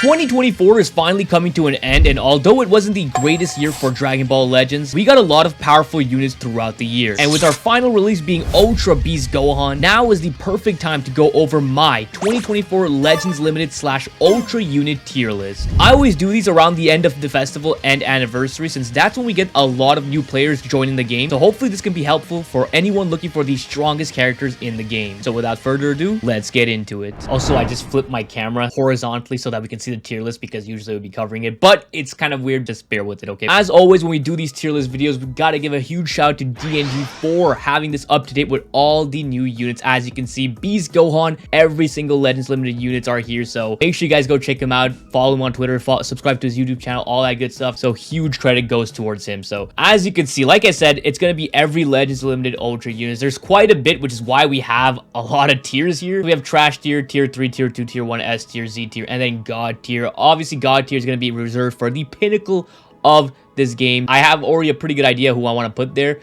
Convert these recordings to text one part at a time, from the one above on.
2024 is finally coming to an end, and although it wasn't the greatest year for Dragon Ball Legends, we got a lot of powerful units throughout the year. And with our final release being Ultra Beast Gohan, now is the perfect time to go over my 2024 Legends Limited / Ultra Unit tier list. I always do these around the end of the festival and anniversary, since that's when we get a lot of new players joining the game, so hopefully this can be helpful for anyone looking for the strongest characters in the game. So without further ado, let's get into it. Also, I just flipped my camera horizontally so that we can see the tier list, because usually I would be covering it, but it's kind of weird. Just bear with it, okay? As always, when we do these tier list videos, we gotta give a huge shout out to DNGEE for having this up to date with all the new units. As you can see, Beast Gohan, every single Legends Limited units are here, so make sure you guys go check him out, follow him on Twitter, subscribe to his YouTube channel, all that good stuff. So huge credit goes towards him. So as you can see, like I said, it's gonna be every Legends Limited Ultra units. There's quite a bit, which is why we have a lot of tiers here. We have Trash tier, Tier 3, Tier 2, Tier 1, S tier, Z tier, and then God tier. Obviously, God tier is going to be reserved for the pinnacle of this game. I have already a pretty good idea who I want to put there.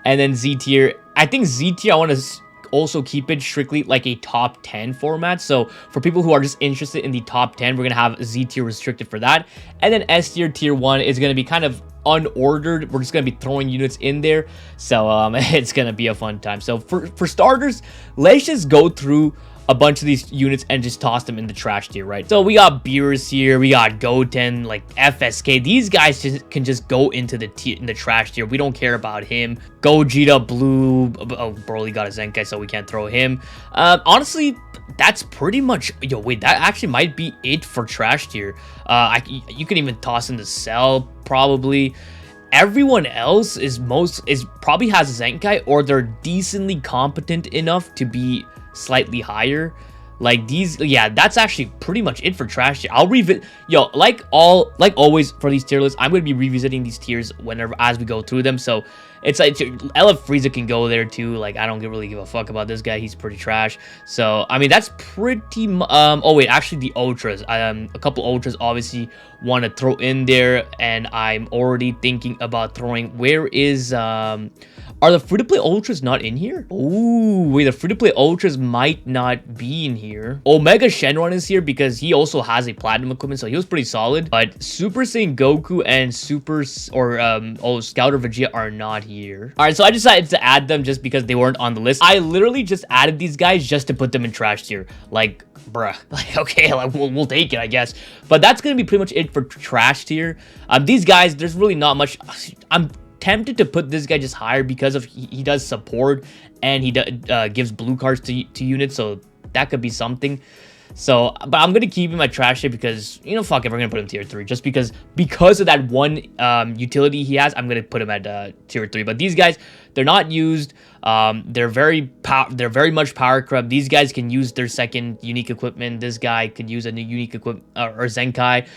And then Z tier, I think Z tier, I want to also keep it strictly like a top 10 format. So for people who are just interested in the top 10, we're going to have Z tier restricted for that. And then S tier, Tier 1 is going to be kind of unordered. We're just going to be throwing units in there. So it's going to be a fun time. So for starters, let's just go through a bunch of these units and just toss them in the trash tier, right? So we got Beerus here, we got Goten, like FSK. These guys can just go into the trash tier. We don't care about him. Gogeta, Blue. Oh, Broly got a Zenkai, so we can't throw him. Honestly, that's pretty much. Yo, wait, that actually might be it for trash tier. You can even toss in the Cell probably. Everyone else is probably has a Zenkai, or they're decently competent enough to be slightly higher. Like these, yeah, that's actually pretty much it for trash tier. I'll revisit, yo, like always for these tier lists, I'm going to be revisiting these tiers as we go through them. So it's like LF Frieza can go there too. Like, I don't really give a fuck about this guy. He's pretty trash. So I mean, that's pretty oh wait, actually the ultras, a couple ultras obviously want to throw in there, and I'm already thinking about throwing, where is are the free-to-play ultras not in here? Oh wait, the free-to-play ultras might not be in here. Omega Shenron is here because he also has a platinum equipment, so he was pretty solid. But Super Saiyan Goku and Scouter Vegeta are not here. All right, so I decided to add them just because they weren't on the list. I literally just added these guys just to put them in trash tier. Like, bruh, like, okay, like we'll take it, I guess. But that's gonna be pretty much it for trash tier. These guys, there's really not much. I'm tempted to put this guy just higher because of he does support, and he gives blue cards to units, so that could be something. So, but I'm gonna keep him at trash tier because, you know, fuck it, we're gonna put him tier 3 just because of that one utility he has. I'm gonna put him at tier 3. But these guys, they're not used. They're very much power corrupt. These guys can use their second unique equipment. This guy could use a new unique equipment or Zenkai.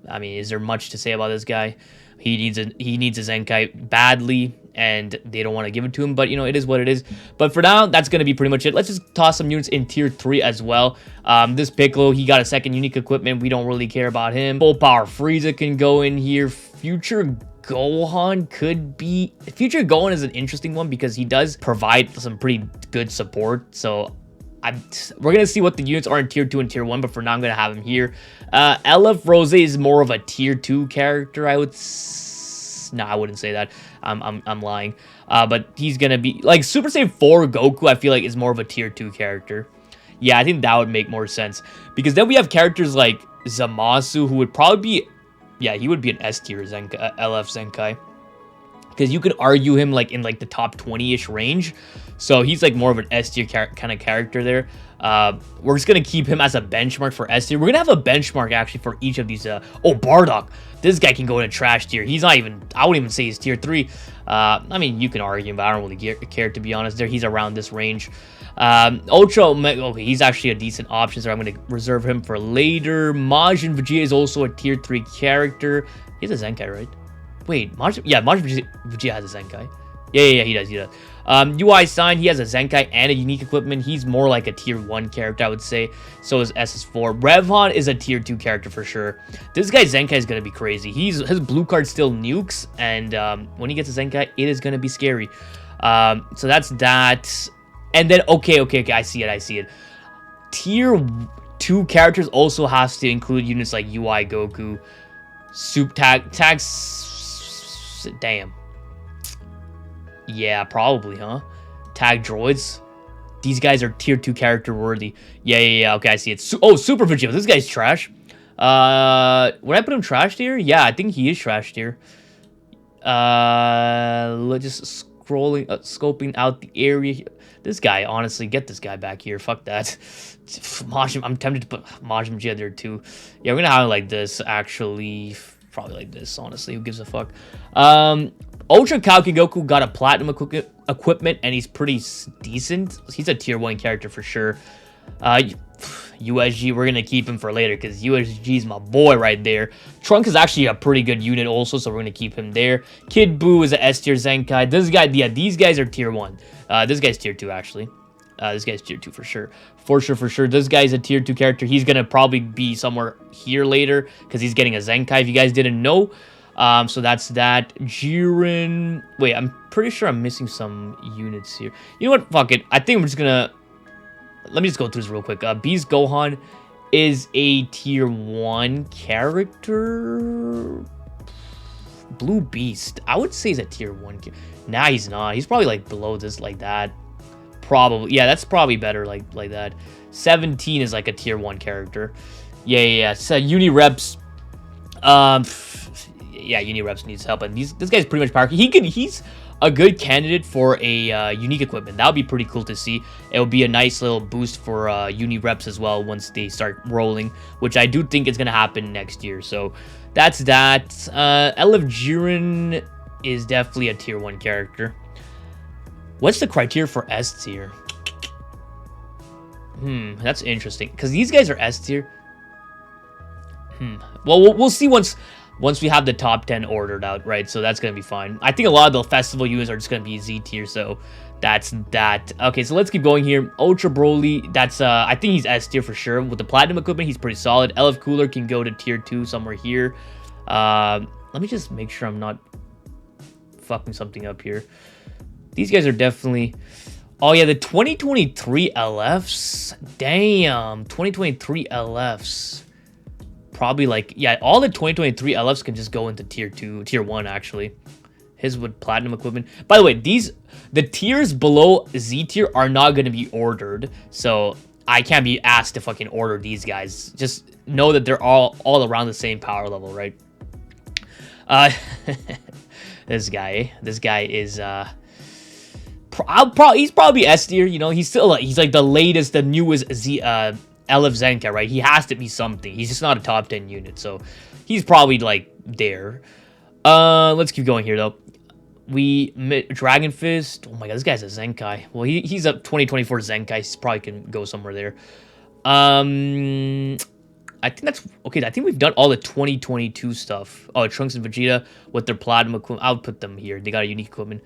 I mean, is there much to say about this guy? He needs a Zenkai badly, and they don't want to give it to him, but you know, it is what it is. But for now, that's going to be pretty much it. Let's just toss some units in tier 3 as well. This Piccolo, he got a second unique equipment. We don't really care about him. Full power Frieza can go in here. Future Gohan could be... Future Gohan is an interesting one because he does provide some pretty good support. So we're going to see what the units are in tier 2 and tier 1, but for now, I'm going to have him here. LF Rose is more of a tier 2 character, I would... No, I wouldn't say that. I'm lying. But he's going to be... Like, Super Saiyan 4 Goku, I feel like, is more of a tier 2 character. Yeah, I think that would make more sense. Because then we have characters like Zamasu, who would probably be... Yeah, he would be an S tier LF Zenkai. Because you could argue him like in like the top 20-ish range. So he's like more of an S tier kind of character there. We're just going to keep him as a benchmark for S tier. We're going to have a benchmark actually for each of these. Oh, Bardock. This guy can go in a trash tier. He's not even, I wouldn't even say he's tier 3. I mean, you can argue him, but I don't really care, to be honest. He's around this range. Ultra Omega, okay, he's actually a decent option, so I'm going to reserve him for later. Majin Vegeta is also a tier 3 character. He has a Zenkai, right? Wait, Majin Vegeta has a Zenkai. Yeah, he does. UI Sign, he has a Zenkai and a unique equipment. He's more like a tier 1 character, I would say. So is SS4. Revhan is a tier 2 character for sure. This guy's Zenkai is going to be crazy. His blue card still nukes, and when he gets a Zenkai, it is going to be scary. So that's that. And then, okay, I see it. Tier 2 characters also has to include units like UI Goku, tags. Damn. Yeah, probably, huh? Tag droids. These guys are tier 2 character worthy. Yeah. Okay, I see it. Oh, Super Vegeta. This guy's trash. Would I put him trash tier? Yeah, I think he is trash tier. Let's just scoping out the area. This guy, honestly, get this guy back here. Fuck that. Majin, I'm tempted to put Majin Vegeta there too. Yeah, we're gonna have it like this, actually. Probably like this, honestly. Who gives a fuck? Ultra Kaioken Goku got a platinum equipment, and he's pretty decent. He's a tier 1 character for sure. USG, we're gonna keep him for later because USG is my boy right there. Trunks is actually a pretty good unit also, so we're gonna keep him there. Kid Buu is a S tier Zenkai. This guy, yeah, these guys are tier 1. This guy's tier 2 actually. This guy's tier 2 for sure. For sure. This guy's a tier 2 character. He's gonna probably be somewhere here later because he's getting a Zenkai if you guys didn't know. So that's that. Jiren. Wait, I'm pretty sure I'm missing some units here. You know what? Fuck it. I think I'm just gonna... Let me just go through this real quick. Beast Gohan is a tier 1 character. Blue Beast. I would say he's a tier 1. Nah, he's not. He's probably like below this, like that. Probably. Yeah, that's probably better like that. 17 is like a tier 1 character. Yeah. So Unireps. Yeah, Unireps needs help, and this guy's pretty much powerful. He's a good candidate for a unique equipment. That would be pretty cool to see. It would be a nice little boost for Unireps as well once they start rolling, which I do think is gonna happen next year. So that's that. LF Jiren is definitely a tier 1 character. What's the criteria for S tier? That's interesting because these guys are S tier. Well, we'll see once we have the top 10 ordered out, right? So that's going to be fine. I think a lot of the festival units are just going to be Z tier, so that's that. Okay, so let's keep going here. Ultra Broly, that's, I think he's S tier for sure. With the platinum equipment, he's pretty solid. LF Cooler can go to tier 2 somewhere here. Let me just make sure I'm not fucking something up here. These guys are definitely... Oh, yeah, the 2023 LFs. Damn, 2023 LFs. Probably like, yeah, all the 2023 LFs can just go into tier 2, tier 1 actually. His with platinum equipment. By the way, the tiers below Z tier are not going to be ordered, so I can't be asked to fucking order these guys. Just know that they're all around the same power level, right? This guy is he's probably S tier. You know, he's like the latest, the newest Z LF Zenkai, right? He has to be something. He's just not a top 10 unit, so he's probably like there. Let's keep going here though. Dragon Fist. Oh my god, this guy's a Zenkai. Well, he's a 2024 Zenkai. He probably can go somewhere there. I think that's okay. I think we've done all the 2022 stuff. Oh, Trunks and Vegeta with their platinum equipment. I'll put them here. They got a unique equipment.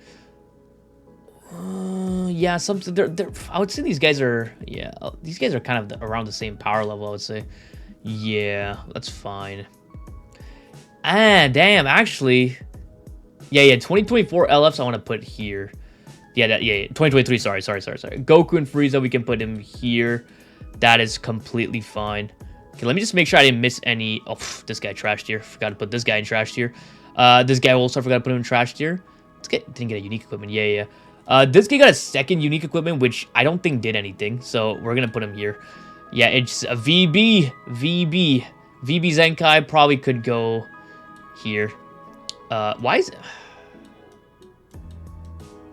Yeah, something. I would say these guys are. Yeah, these guys are kind of around the same power level. I would say. Yeah, that's fine. Damn. Actually, yeah. 2024 LFs I want to put here. Yeah. 2023. Sorry. Goku and Frieza, we can put him here. That is completely fine. Okay, let me just make sure I didn't miss any. Oh, this guy trash tier. Forgot to put this guy in trash tier. This guy also forgot to put him in trash tier. Didn't get a unique equipment. Yeah. This guy got a second unique equipment, which I don't think did anything. So we're gonna put him here. Yeah, it's a VB Zenkai probably could go here. Why is it?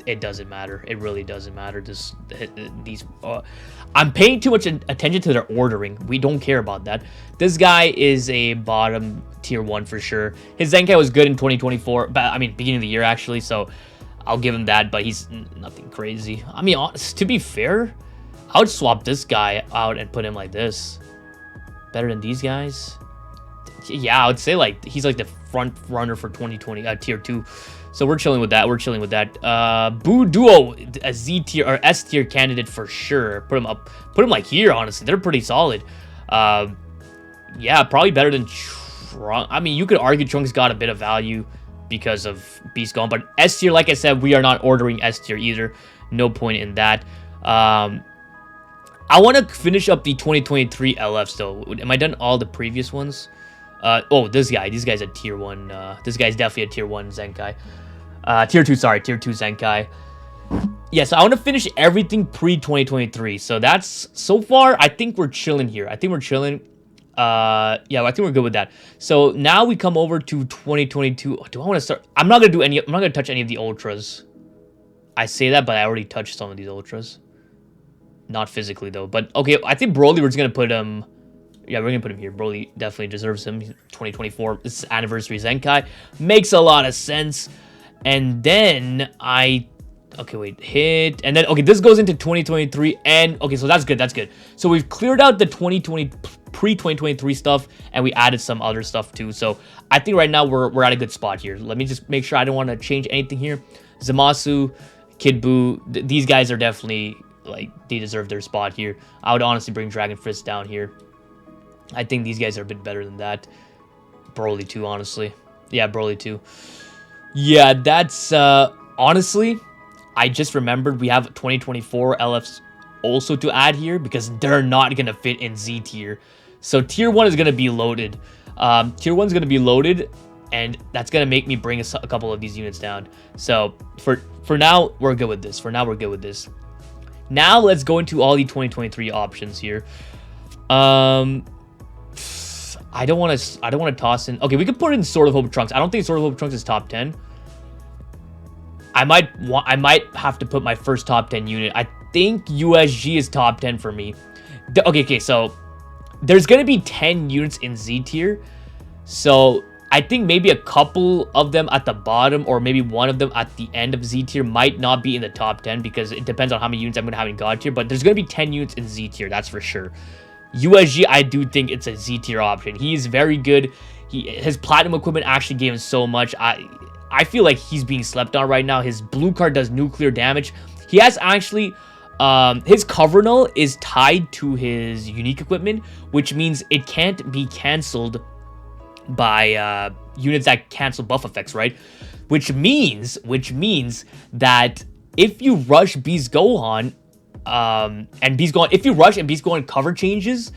It doesn't matter. It really doesn't matter. I'm paying too much attention to their ordering. We don't care about that. This guy is a bottom tier 1 for sure. His Zenkai was good in 2024, but I mean beginning of the year actually. So I'll give him that, but he's nothing crazy. I mean, to be fair, I would swap this guy out and put him like this. Better than these guys. Yeah, I would say like he's like the front runner for 2020 tier 2. So we're chilling with that. Buu Duo, a Z tier or S tier candidate for sure. Put him like here, honestly. They're pretty solid. Yeah, probably better than Trunks. I mean, you could argue Trunks got a bit of value because of Beast Gone, but S tier, like I said, we are not ordering S tier either. No point in that. I want to finish up the 2023 LFs though. Am I done all the previous ones? Oh, this guy's a tier 1. This guy's definitely a tier 1 Zenkai. Tier 2 Zenkai. Yeah, so I want to finish everything pre-2023. So that's, so far, I think we're chilling here. I think we're chilling. Yeah, I think we're good with that. So now we come over to 2022. Do I want to start? I'm not going to touch any of the ultras. I say that, but I already touched some of these ultras. Not physically, though. But, okay, I think Broly, we're just going to put him... Yeah, we're going to put him here. Broly definitely deserves him. 2024. This is Anniversary Zenkai. Makes a lot of sense. And then Okay, wait. Hit. And then, okay, this goes into 2023. And, okay, so that's good. That's good. So we've cleared out the pre-2023 stuff. And we added some other stuff, too. So I think right now we're at a good spot here. Let me just make sure I don't want to change anything here. Zamasu, Kid Buu. These guys are definitely... Like, they deserve their spot here. I would honestly bring Dragon Fist down here. I think these guys are a bit better than that. Broly too, honestly. Yeah, Broly too. Yeah, that's, honestly, I just remembered we have 2024 LFs also to add here because they're not going to fit in Z tier. So tier 1 is going to be loaded. Tier 1 is going to be loaded, and that's going to make me bring a couple of these units down. So for now, we're good with this. For now, we're good with this. Now let's go into all the 2023 options here. I don't want to toss in. Okay, we could put in Sword of Hope Trunks. I don't think Sword of Hope Trunks is top 10. I might have to put my first top 10 unit. I think USG is top 10 for me. Okay, so there's gonna be 10 units in Z tier. So I think maybe a couple of them at the bottom or maybe one of them at the end of Z tier might not be in the top 10 because it depends on how many units I'm going to have in God tier. But there's going to be 10 units in Z tier, that's for sure. USG, I do think it's a Z tier option. He's very good. His platinum equipment actually gave him so much. I feel like he's being slept on right now. His blue card does nuclear damage. He has actually... his cover null is tied to his unique equipment, which means it can't be cancelled by units that cancel buff effects, right? Which means that if you rush Beast Gohan, if you rush and Beast Gohan cover changes,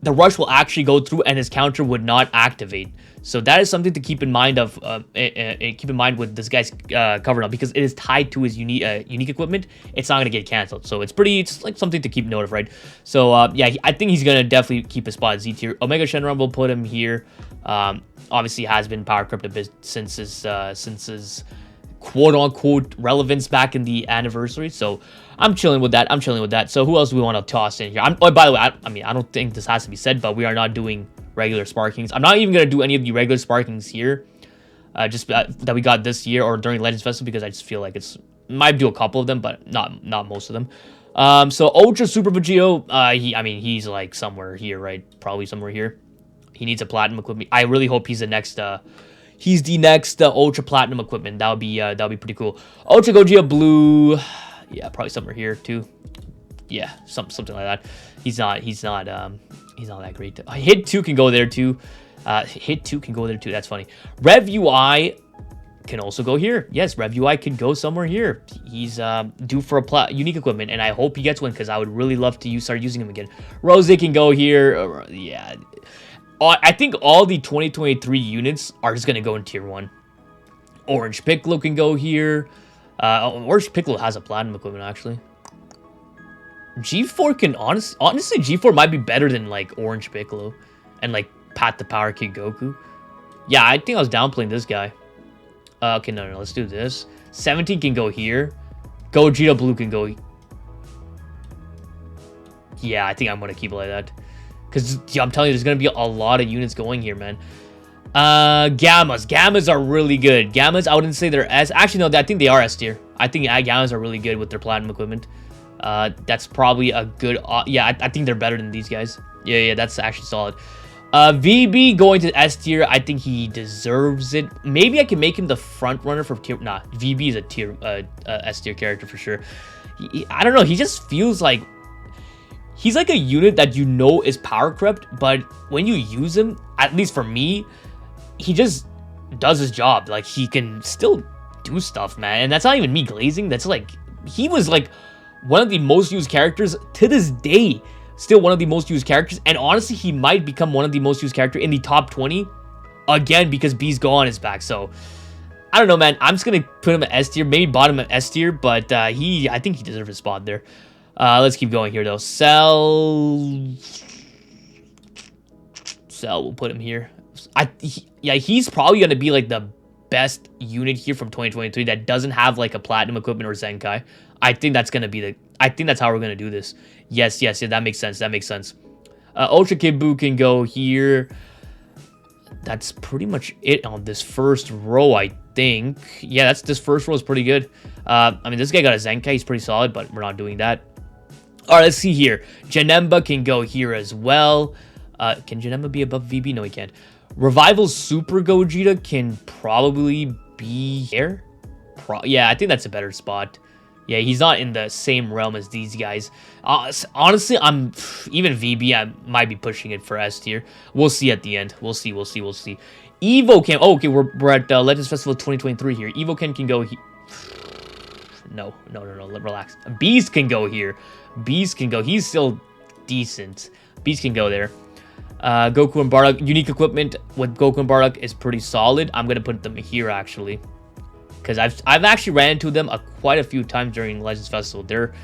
the rush will actually go through and his counter would not activate. So that is something to keep in mind with this guy's cover now, because it is tied to his unique equipment. It's not gonna get canceled, so it's like something to keep note of, right? So yeah, I think he's gonna definitely keep his spot at Z tier. Omega Shenron will put him here. Obviously has been power crept a bit since his quote-unquote relevance back in the anniversary, so I'm chilling with that. So who else do we want to toss in here? Oh, by the way, I don't think this has to be said, but we are not doing regular Sparkings. I'm not even going to do any of the regular Sparkings here, just that we got this year or during Legends Festival, because I just feel like might do a couple of them, but not most of them. So Ultra Super Vegito, he's like somewhere here, right? Probably somewhere here. He needs a platinum equipment. I really hope he's the next Ultra Platinum equipment. That would be pretty cool. Ultra Gogeta Blue, yeah, probably somewhere here too. Yeah, something like that. He's not that great. Hit 2 can go there too. That's funny. Rev UI can also go here. Yes, Rev UI can go somewhere here. He's due for a unique equipment, and I hope he gets one because I would really love to start using him again. Rose can go here. Yeah. I think all the 2023 units are just going to go in tier 1. Orange Piccolo can go here. Orange Piccolo has a platinum equipment, actually. G4 can, honestly, G4 might be better than, like, Orange Piccolo. And, like, Pat the Power Kid Goku. Yeah, I think I was downplaying this guy. Okay, no, let's do this. 17 can go here. Gogeta Blue can go... Yeah, I think I'm going to keep it like that. Because I'm telling you, there's going to be a lot of units going here, man. Gammas. Gammas are really good. Gammas, I wouldn't say they're S. Actually, no, I think they are S tier. I think Gammas are really good with their platinum equipment. That's probably a good... yeah, I think they're better than these guys. Yeah, that's actually solid. VB going to S tier. I think he deserves it. Maybe I can make him the front runner for tier... Nah, VB is a S tier character for sure. I don't know. He just feels like... He's like a unit that you know is power crept, but when you use him, at least for me, he just does his job. Like, he can still do stuff, man. And that's not even me glazing. That's like, he was like one of the most used characters to this day. Still one of the most used characters. And honestly, he might become one of the most used character in the top 20. Again, because Beast Gohan is back. So, I don't know, man. I'm just going to put him at S tier. Maybe bottom at S tier. But I think he deserves a spot there. Let's keep going here, though. Cell, we'll put him here. Yeah, he's probably going to be, like, the best unit here from 2023 that doesn't have, like, a Platinum equipment or Zenkai. I think that's going to be I think that's how we're going to do this. Yes, yeah, that makes sense. That makes sense. Ultra Kid Buu can go here. That's pretty much it on this first row, I think. Yeah, this first row is pretty good. I mean, this guy got a Zenkai. He's pretty solid, but we're not doing that. All right, let's see here. Janemba can go here as well. Can Janemba be above VB? No, he can't. Revival's Super Gogeta can probably be here. Yeah, I think that's a better spot. Yeah, he's not in the same realm as these guys. Honestly, even VB, I might be pushing it for S tier. We'll see at the end. We'll see. Evo can... Oh, okay, we're at Legends Festival 2023 here. Evo can go here. No. Relax. Beast can go here. Beast can go. He's still decent. Beast can go there. Goku and Bardock. Unique equipment with Goku and Bardock is pretty solid. I'm going to put them here, actually. Because I've actually ran into them quite a few times during Legends Festival. They're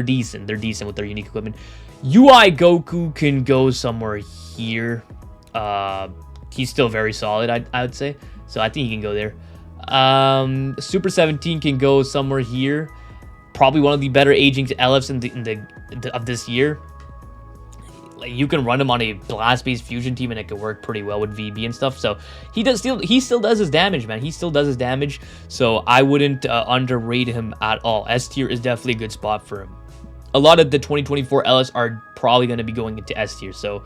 decent. They're decent with their unique equipment. UI Goku can go somewhere here. He's still very solid, I would say. So I think he can go there. Super 17 can go somewhere here. Probably one of the better aging LFs of this year. Like, you can run him on a blast-based fusion team and it could work pretty well with VB and stuff. So he still does his damage, man. He still does his damage. So I wouldn't underrate him at all. S tier is definitely a good spot for him. A lot of the 2024 LS are probably going to be going into S tier. So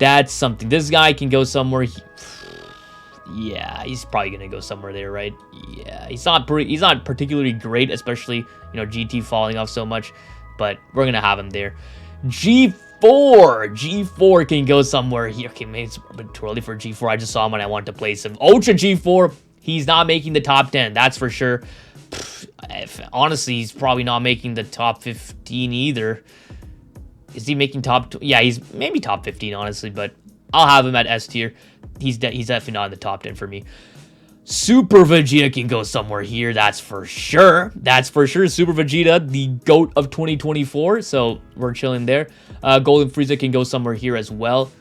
that's something. This guy can go somewhere. Yeah, he's probably going to go somewhere there, right? Yeah, he's not particularly great, especially, GT falling off so much. But we're going to have him there. G4 can go somewhere here. Okay, maybe it's a bit too early for G4. I just saw him when I wanted to place him. Ultra G4, he's not making the top 10. That's for sure. Honestly, he's probably not making the top 15 either. Is he making top... Yeah, he's maybe top 15, honestly, but I'll have him at S tier. He's definitely not in the top 10 for me. Super Vegeta can go somewhere here. That's for sure. Super Vegeta, the GOAT of 2024. So we're chilling there. Golden Frieza can go somewhere here as well.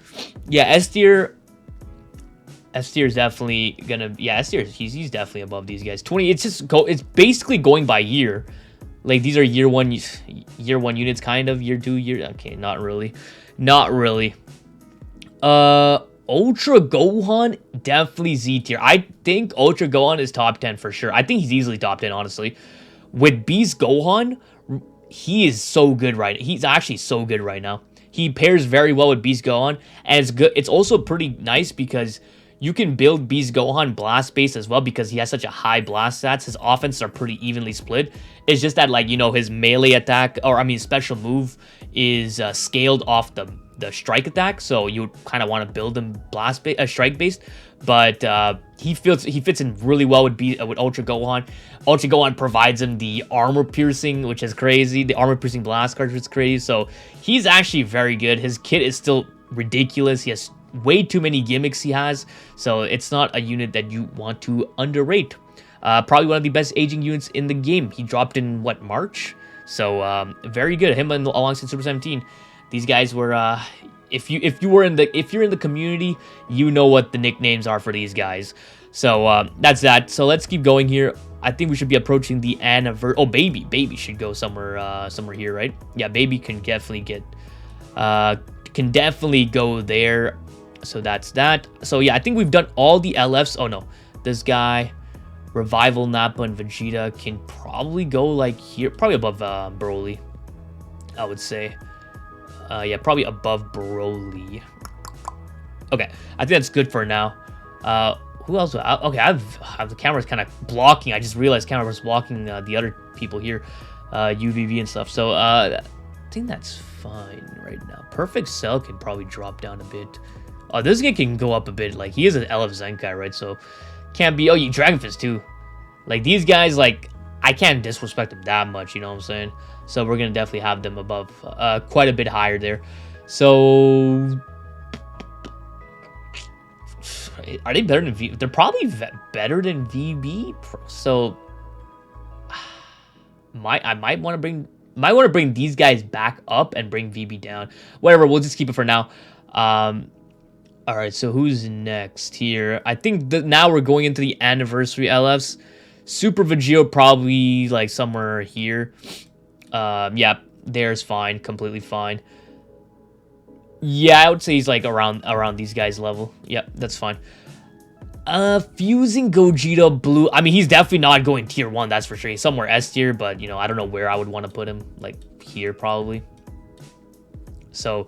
Yeah, S tier is definitely gonna... Yeah, S tier, he's definitely above these guys. It's basically going by year. Like, these are year one units, kind of. Year 2, okay, not really. Ultra Gohan, definitely Z tier. I think Ultra Gohan is top 10 for sure. I think he's easily top 10, honestly. With Beast Gohan, he is so good right now. He's actually so good right now. He pairs very well with Beast Gohan, and it's good. It's also pretty nice because you can build Beast Gohan blast base as well because he has such a high blast stats. His offenses are pretty evenly split. It's just that, like, his melee attack, or I mean special move, is scaled off the strike attack, so you kind of want to build him strike based, but he fits in really well with Ultra Gohan. Ultra Gohan provides him the armor piercing, which is crazy. The armor piercing blast cartridge is crazy, so he's actually very good. His kit is still ridiculous. He has way too many gimmicks he has, so it's not a unit that you want to underrate. Probably one of the best aging units in the game. He dropped in March, so very good. Him alongside Super 17. These guys were, if you're in the community, you know what the nicknames are for these guys. So that's that. So let's keep going here. I think we should be approaching the anniversary. Oh, baby should go somewhere here, right? Yeah, baby can definitely go there. So that's that. So yeah, I think we've done all the LFs. Oh no, this guy, Revival, Nappa, and Vegeta can probably go like here, probably above Broly, I would say. Yeah, probably above Broly. Okay, I think that's good for now. Who else? Okay, I've the camera's kind of blocking. I just realized camera was blocking the other people here, UVV and stuff. So I think that's fine right now. Perfect Cell can probably drop down a bit. Oh, this guy can go up a bit. Like, he is an LF Zenkai, right? So can't be. Oh, you Dragon Fist too. Like, these guys, like, I can't disrespect them that much, you know what I'm saying? So we're gonna definitely have them above, quite a bit higher there. So are they better than V? They're probably better than VB. So I might want to bring these guys back up and bring VB down. Whatever, we'll just keep it for now. All right, so who's next here? I think now we're going into the anniversary LFs. Super Vegito probably like somewhere here. Yeah, there's fine, completely fine. Yeah, I would say he's like around these guys' level. Yep, that's fine. Fusing Gogeta Blue. I mean, he's definitely not going tier 1, that's for sure. He's somewhere S tier, but you know, I don't know where I would want to put him. Like here, probably. So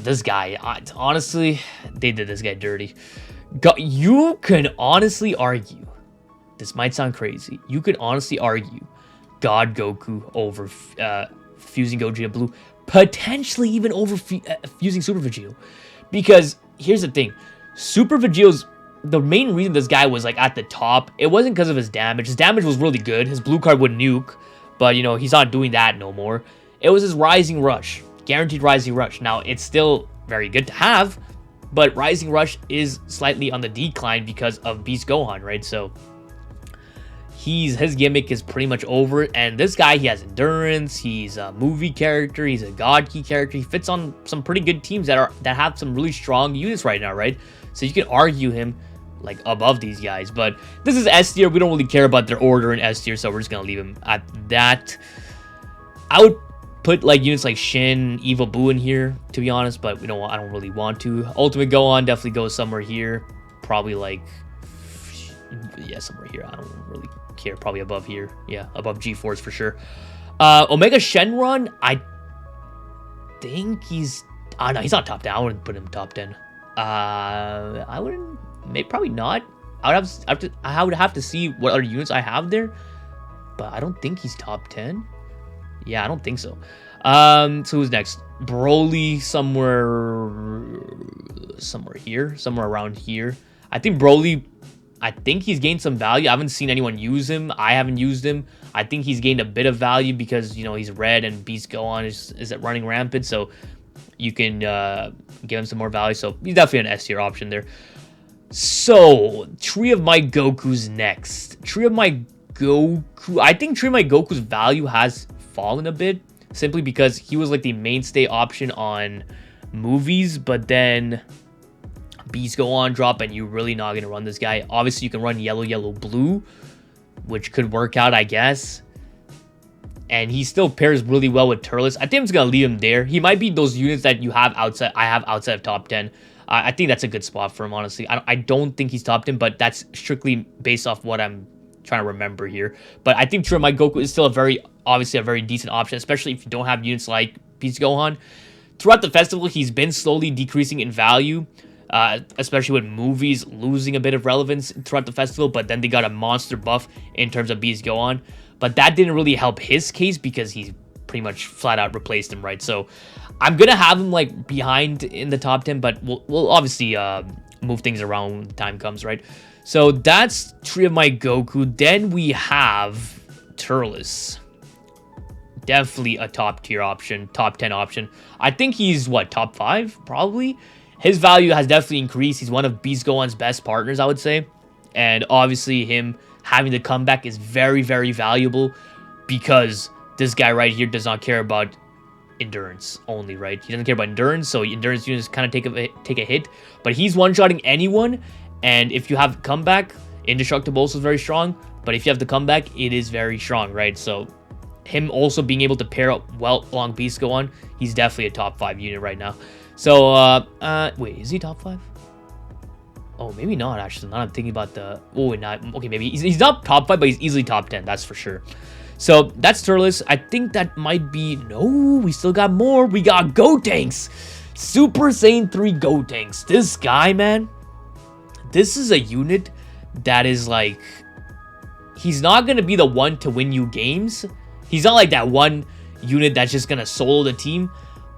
this guy, honestly, they did this guy dirty. You can honestly argue, this might sound crazy, you could honestly argue God Goku over Fusing Gogeta Blue, potentially even over Fusing Super Vegito. Because here's the thing, Super Vegito's, the main reason this guy was like at the top, it wasn't because of his damage. His damage was really good. His blue card would nuke, but you know, he's not doing that no more. It was his Rising Rush. Guaranteed Rising Rush. Now, it's still very good to have, but Rising Rush is slightly on the decline because of Beast Gohan, right? So his gimmick is pretty much over, and this guy, he has endurance, he's a movie character, he's a God Key character, he fits on some pretty good teams that have some really strong units right now, right? So you can argue him like above these guys, but this is S tier. We don't really care about their order in S tier, so we're just gonna leave him at that. I would put like units like Shin, Evil Boo in here, to be honest, but I don't really want to. Ultimate Gohan definitely goes somewhere here. Probably like, yeah, somewhere here. I don't really care. Probably above here. Yeah, above G-Force for sure. Omega Shenron, I think he's... no, he's not top 10. I wouldn't put him top 10. I wouldn't... Maybe, probably not. I would have to see what other units I have there, but I don't think he's top 10. Yeah, I don't think so. So who's next? Broly somewhere here, somewhere around here. I think Broly, I think he's gained some value. I haven't seen anyone use him. I haven't used him. I think he's gained a bit of value because, you know, he's red and Beast Gohan is running rampant, so you can give him some more value. So he's definitely an S tier option there. So Tree of My Goku's next. Tree of My Goku. I think Tree of My Goku's value has fallen a bit, simply because he was like the mainstay option on movies, but then Beast Gohan drop and you're really not going to run this guy. Obviously you can run yellow blue, which could work out, I guess, and he still pairs really well with tierlist. I think I'm just going to leave him there. He might be those units that you have outside, I have outside of top 10. I think that's a good spot for him, honestly. I don't think he's top 10, but that's strictly based off what I'm trying to remember here. But I think Tree of My Goku is still obviously a very decent option, especially if you don't have units like Beast Gohan. Throughout the festival, he's been slowly decreasing in value, especially with movies losing a bit of relevance throughout the festival, but then they got a monster buff in terms of Beast Gohan. But that didn't really help his case because he's pretty much flat out replaced him, right? So I'm gonna have him like behind in the top 10, but we'll obviously move things around when the time comes, right? So that's Tree of My Goku. Then we have Turles. Definitely a top tier option, top 10 option. I think he's what, top 5 probably. His value has definitely increased. He's one of Beast Gohan's best partners, I would say, and obviously him having the comeback is very, very valuable because this guy right here does not care about endurance only, right? He doesn't care about endurance, so endurance units kind of take a hit, but he's one-shotting anyone, and if you have comeback, indestructible also is very strong, but if you have the comeback, it is very strong, right? So him also being able to pair up well along Beast Gohan, he's definitely a top 5 unit right now. So wait, is he top 5? Oh, maybe not, actually. Now I'm thinking about the... Oh, not... Okay, maybe he's not top 5, but he's easily top 10, that's for sure. So that's Turles. I think that might be... No, we still got more. We got Gotenks. Super Saiyan 3 Gotenks. This guy, man, this is a unit that is like... He's not going to be the one to win you games. He's not like that one unit that's just going to solo the team.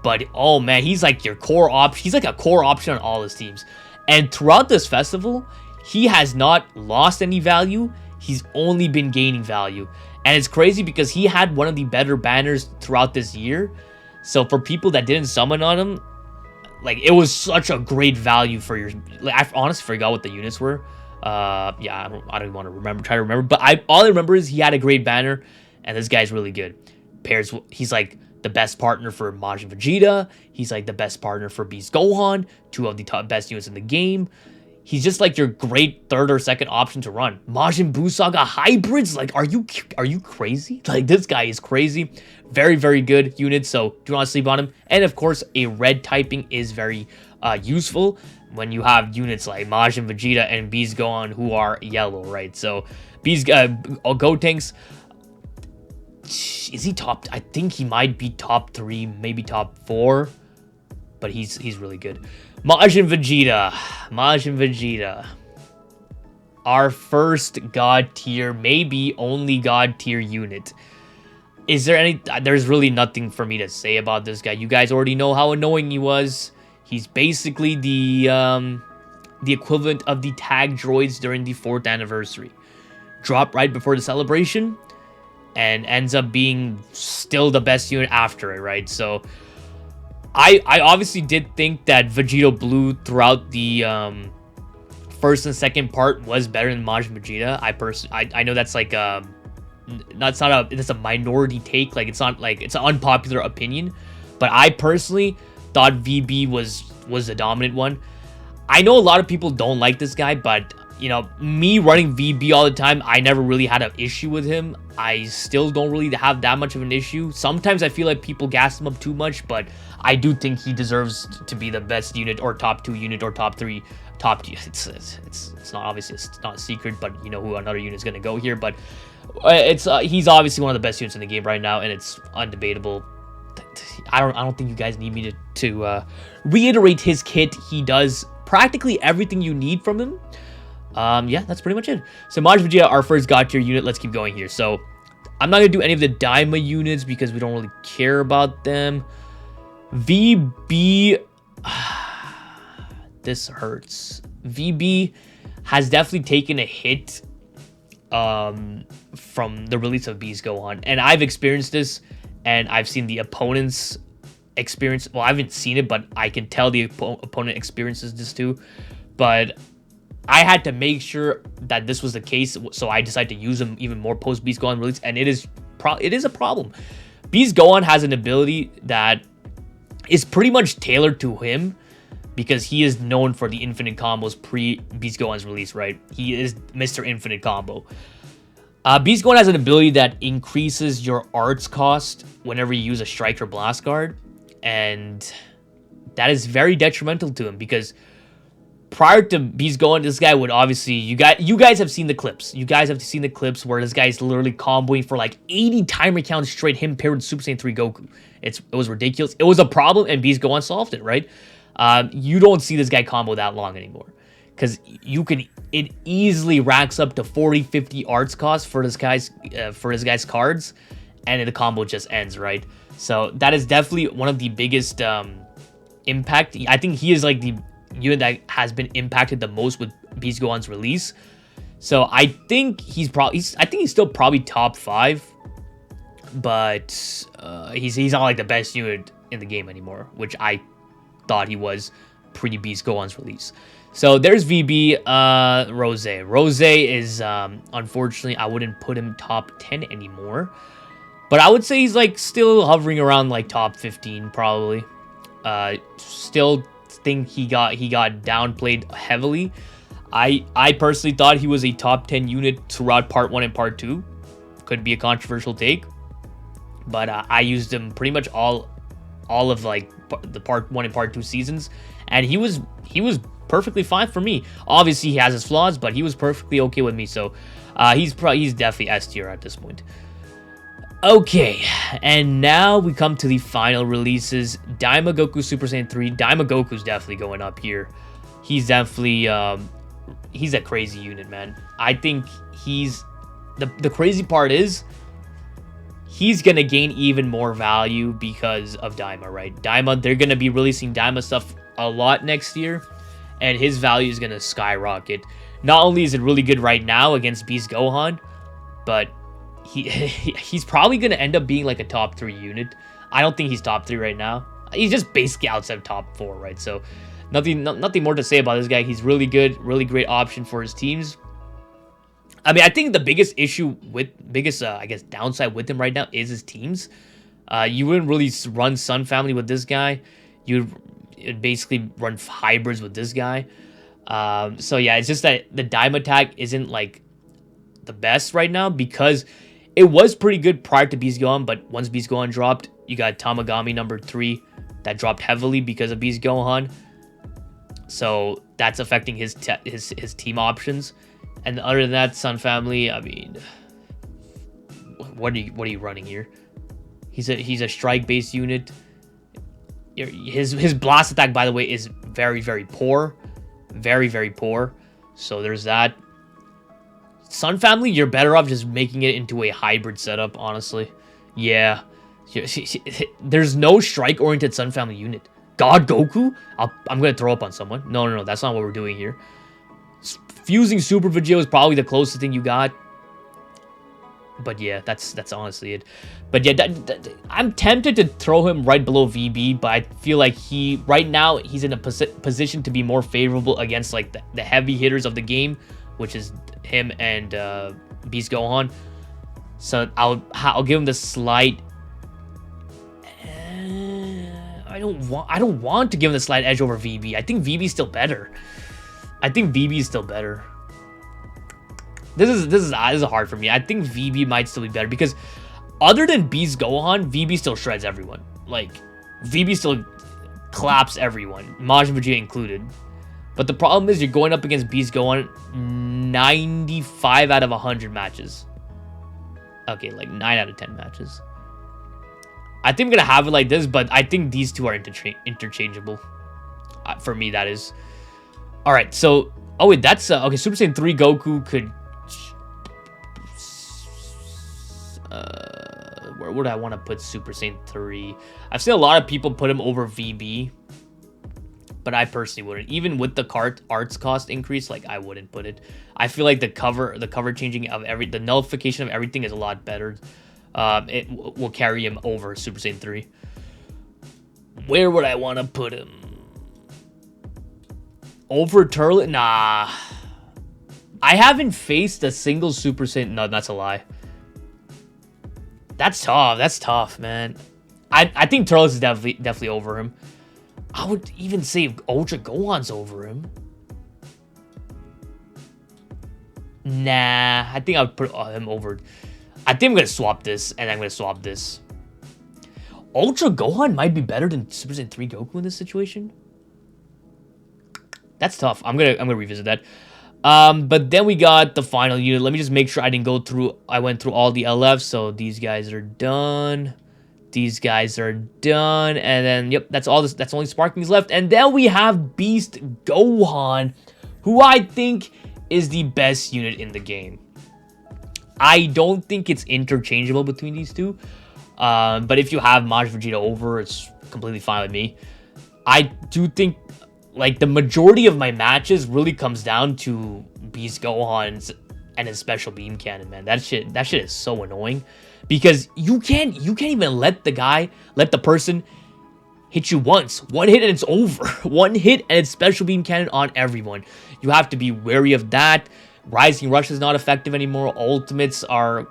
But, oh man, he's like your core option. He's like a core option on all his teams. And throughout this festival, he has not lost any value. he's only been gaining value. And it's crazy because he had one of the better banners throughout this year. So for people that didn't summon on him, like, it was such a great value for your... Like, I honestly forgot what the units were. Yeah, I don't even want to try to remember. But all I remember is he had a great banner, and this guy's really good. He's like the best partner for Majin Vegeta. He's like the best partner for Beast Gohan, two of the top best units in the game. He's just like your great third or second option to run. Majin Buu Saga hybrids, like, are you crazy? Like, this guy is crazy. Very, very good unit, so do not sleep on him. And of course, a red typing is very useful when you have units like Majin Vegeta and Beast Gohan who are yellow, right? So Gotenks, is he top? I think he might be top 3, maybe top 4, but he's really good. Majin Vegeta, our first god tier, maybe only god tier unit. Is there any... There's really nothing for me to say about this guy. You guys already know how annoying he was. He's basically the equivalent of the tag droids during the 4th anniversary. Drop right before the celebration, and ends up being still the best unit after it, right? So I obviously did think that Vegito Blue throughout the first and second part was better than Majin Vegeta. I know that's like it's a minority take, like it's not like it's an unpopular opinion, but I personally thought VB was the dominant one. I know a lot of people don't like this guy, but you know, me running VB all the time, I never really had an issue with him. I still don't really have that much of an issue. Sometimes I feel like people gas him up too much, but I do think he deserves to be the best unit, or top 2 unit, or top 3. It's not, obviously it's not a secret, but you know who another unit is gonna go here. But he's obviously one of the best units in the game right now, and it's undebatable. I don't think you guys need me to reiterate his kit. He does practically everything you need from him. Yeah, that's pretty much it. So Majin Vegeta, our first god tier unit. Let's keep going here. So I'm not gonna do any of the Daima units because we don't really care about them. VB, this hurts. VB has definitely taken a hit from the release of Beast Gohan, and I've experienced this, and I've seen the opponents experience. Well, I haven't seen it, but I can tell the opponent experiences this too. But I had to make sure that this was the case, so I decided to use him even more post Beast Gohan release, and it is a problem. Beast Gohan has an ability that is pretty much tailored to him, because he is known for the infinite combos pre Beast Gohan's release, right? He is Mr. Infinite Combo. Beast Gohan has an ability that increases your arts cost whenever you use a strike or blast guard, and that is very detrimental to him, because prior to Beast Gohan, this guy would obviously... You guys have seen the clips. You guys have seen the clips where this guy is literally comboing for like 80 timer counts straight, him paired with Super Saiyan 3 Goku. It was ridiculous. It was a problem, and Beast Gohan solved it, right? You don't see this guy combo that long anymore, because it easily racks up to 40-50 arts cost for this guy's cards, and the combo just ends, right? So that is definitely one of the biggest impact. I think he is like the unit that has been impacted the most with Beast Gohan's release. So I think he's still probably top 5, but he's not like the best unit in the game anymore, which I thought he was pre Beast Gohan's release. So there's VB. Rose is unfortunately, I wouldn't put him top 10 anymore, but I would say he's like still hovering around like top 15 probably. Still think he got downplayed heavily. I personally thought he was a top 10 unit throughout part 1 and part 2. Could be a controversial take, but I used him pretty much all of like the part 1 and part 2 seasons, and he was perfectly fine for me. Obviously he has his flaws, but he was perfectly okay with me. So he's definitely S tier at this point. Okay, and now we come to the final releases. Daima Goku Super Saiyan 3. Daima Goku's definitely going up here. He's definitely he's a crazy unit, man. I think he's the crazy part is he's gonna gain even more value because of Daima, right? Daima, they're gonna be releasing Daima stuff a lot next year, and his value is gonna skyrocket. Not only is it really good right now against Beast Gohan, but he's probably gonna end up being like a top 3 unit. I don't think he's top 3 right now. He's just basically outside of top 4, right? So nothing more to say about this guy. He's really good, really great option for his teams. I mean, I think the biggest I guess downside with him right now is his teams. You wouldn't really run Sun Family with this guy. You'd basically run hybrids with this guy. So yeah, it's just that the dime attack isn't like the best right now, because it was pretty good prior to Beast Gohan, but once Beast Gohan dropped, you got Tamagami number 3 that dropped heavily because of Beast Gohan. So that's affecting his team options. And other than that, Sun Family, I mean, what are you running here? He's a strike based unit. His blast attack, by the way, is very, very poor. Very, very poor. So there's that. Sun Family, you're better off just making it into a hybrid setup, honestly. Yeah. There's no strike-oriented Sun Family unit. God Goku? I'm going to throw up on someone. No, that's not what we're doing here. Fusing Super Vegeta is probably the closest thing you got. But yeah, that's honestly it. But yeah, I'm tempted to throw him right below VB, but I feel like right now he's in a position to be more favorable against like the heavy hitters of the game, which is him and Beast Gohan. So I'll give him the slight. I don't want to give him the slight edge over VB. I think VB is still better. This is hard for me. I think VB might still be better because other than Beast Gohan, VB still shreds everyone. Like, VB still claps everyone, Majin Vegeta included. But the problem is you're going up against Beast Gohan 95 out of 100 matches. Okay, like 9 out of 10 matches. I think I'm going to have it like this, but I think these two are interchangeable. For me, that is. Alright, so... Oh, wait, that's... okay, Super Saiyan 3 Goku could... where would I want to put Super Saiyan 3? I've seen a lot of people put him over VB, but I personally wouldn't. Even with the arts cost increase, like, I wouldn't put it. I feel like the cover changing of the nullification of everything is a lot better. It will carry him over Super Saiyan 3. Where would I want to put him? Over Turlet? Nah. I haven't faced a single Super Saiyan. No, that's a lie. That's tough. That's tough, man. I think Turles is definitely over him. I would even say Ultra Gohan's over him. Nah, I think I would put him over. I think I'm going to swap this, and I'm going to swap this. Ultra Gohan might be better than Super Saiyan 3 Goku in this situation. That's tough. I'm gonna revisit that. But then we got the final unit. Let me just make sure I didn't go through. I went through all the LFs, so these guys are done. These guys are done, and then yep, that's all. That's only Sparkings left, and then we have Beast Gohan, who I think is the best unit in the game. I don't think it's interchangeable between these two. But if you have Majin Vegeta over, it's completely fine with me. I do think, like, the majority of my matches really comes down to Beast Gohan's and his special beam cannon, man. That shit is so annoying because you can't even let the person hit you once. One hit and it's over. One hit and it's special beam cannon on everyone. You have to be wary of that. Rising Rush is not effective anymore. Ultimates are,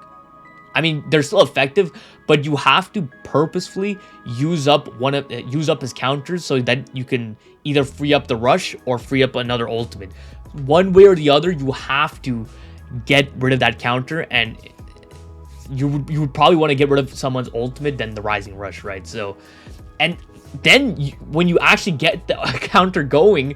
I mean, they're still effective, but you have to purposefully use up his counters so that you can either free up the rush or free up another ultimate. One way or the other, you have to get rid of that counter, and you would probably want to get rid of someone's ultimate than the Rising Rush, right? So, and then when you actually get the counter going,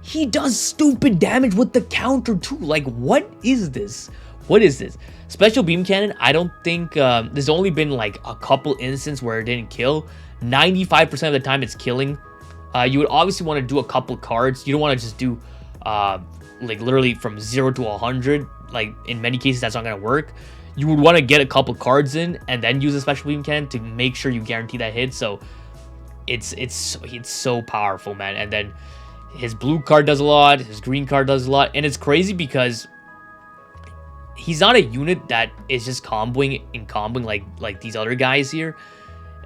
he does stupid damage with the counter too. Like, what is this? What is this? Special Beam Cannon, I don't think... there's only been, like, a couple instances where it didn't kill. 95% of the time, it's killing. You would obviously want to do a couple cards. You don't want to just do, like, literally from 0 to 100. Like, in many cases, that's not going to work. You would want to get a couple cards in and then use a Special Beam Cannon to make sure you guarantee that hit. So, it's so powerful, man. And then His blue card does a lot. His green card does a lot. And it's crazy because he's not a unit that is just comboing like these other guys here.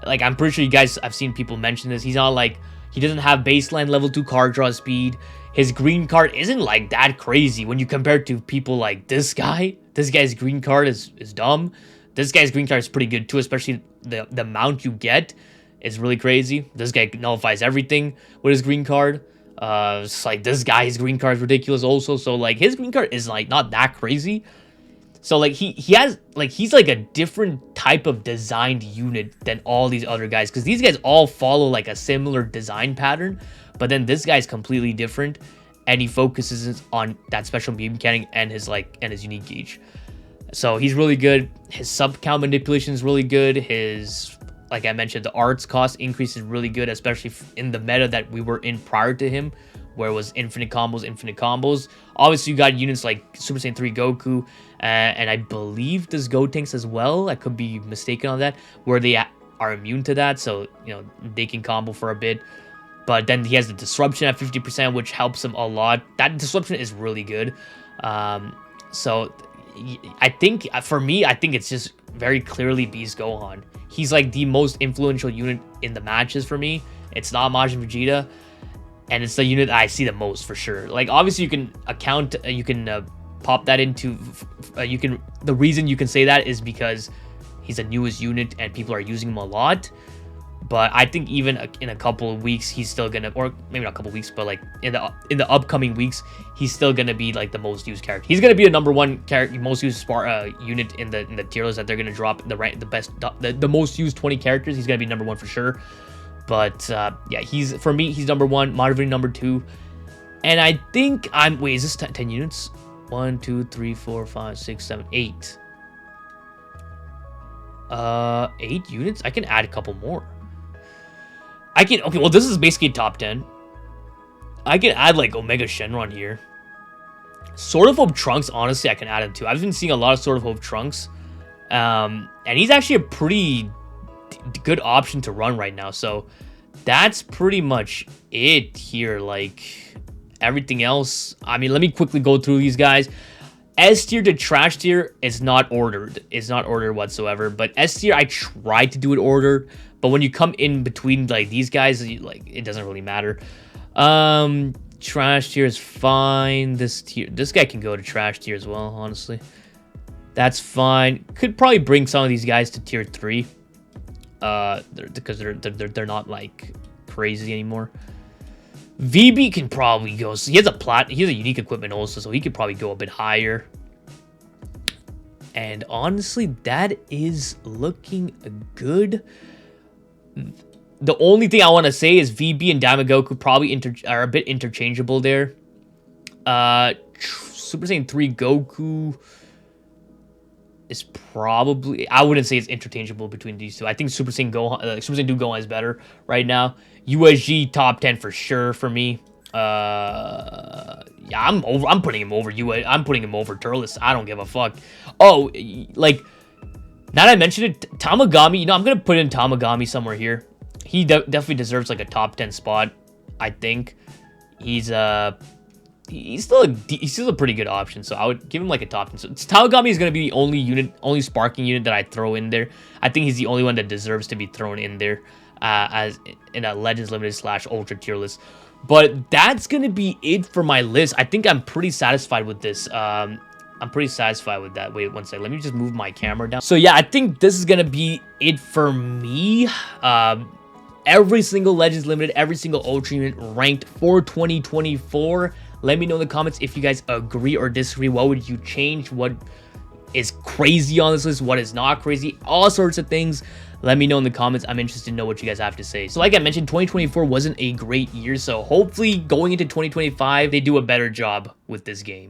Like, I'm pretty sure you guys, I've seen people mention this. He's not like, he doesn't have baseline level 2 card draw speed. His green card isn't like that crazy when you compare it to people like this guy. This guy's green card is dumb. This guy's green card is pretty good too, especially the amount you get is really crazy. This guy nullifies everything with his green card. It's like this guy, his green card is ridiculous also. So like his green card is like not that crazy. So like he has like he's like a different type of designed unit than all these other guys, because these guys all follow like a similar design pattern, but then this guy's completely different, and he focuses on that special beam mechanic and his unique gauge. So he's really good. His sub count manipulation is really good. His, like I mentioned, the arts cost increase is really good, especially in the meta that we were in prior to him, where it was infinite combos. Obviously, you got units like Super Saiyan 3 Goku, and I believe this Gotenks as well. I could be mistaken on that, where they are immune to that, so you know they can combo for a bit. But then he has the disruption at 50%, which helps him a lot. That disruption is really good. So I think, for me, I think it's just very clearly Beast Gohan. He's like the most influential unit in the matches for me. It's not Majin Vegeta, and it's the unit that I see the most for sure. Like, obviously, you can account, you can pop that into, the reason you can say that is because he's the newest unit and people are using him a lot. But I think even in a couple of weeks, he's still gonna, or maybe not a couple of weeks, but like in the upcoming weeks, he's still gonna be like the most used character. He's gonna be a #1 character, most used unit in the tier list that they're gonna drop the most used 20 characters. He's gonna be #1 for sure. But yeah, for me, he's #1, Motivating #2, and I think wait, is this 10 units? 1, 2, 3, 4, 5, 6, 7, 8. 8 units. I can add a couple more. Okay, well, this is basically top 10. I can add, like, Omega Shenron here. Sword of Hope Trunks, honestly, I can add him too. I've been seeing a lot of Sword of Hope Trunks. And he's actually a pretty good option to run right now. So, that's pretty much it here. Like, everything else, I mean, let me quickly go through these guys. S tier to trash tier is not ordered. It's not ordered whatsoever. But S tier, I tried to do it ordered. But when you come in between like these guys, like it doesn't really matter. Trash tier is fine. This guy can go to trash tier as well, honestly. That's fine. Could probably bring some of these guys to tier 3. Because they're not like crazy anymore. VB can probably go. So he has a unique equipment also, so he could probably go a bit higher. And honestly, that is looking good. The only thing I want to say is VB and Damagoku probably are a bit interchangeable there. Super Saiyan 3 Goku is probably, I wouldn't say it's interchangeable between these two. I think Super Saiyan Gohan, Super Saiyan 2 Gohan is better right now. USG top 10 for sure for me. Yeah, I'm putting him over I'm putting him over Turles. I don't give a fuck. Oh, like, now that I mentioned it, Tamagami, you know, I'm gonna put in Tamagami somewhere here. He definitely deserves like a top 10 spot. I think he's still a pretty good option, so I would give him like a top 10. So Tamagami is gonna be the only sparking unit that I throw in there. I think he's the only one that deserves to be thrown in there as in a Legends Limited / Ultra tier list. But that's gonna be it for my list. I think I'm pretty satisfied with this. I'm pretty satisfied with that. Wait one second. Let me just move my camera down. So yeah, I think this is gonna be it for me. Every single Legends Limited, every single Ultra unit ranked for 2024. Let me know in the comments if you guys agree or disagree. What would you change? What is crazy on this list? What is not crazy? All sorts of things. Let me know in the comments. I'm interested to know what you guys have to say. So like I mentioned, 2024 wasn't a great year. So hopefully going into 2025, they do a better job with this game.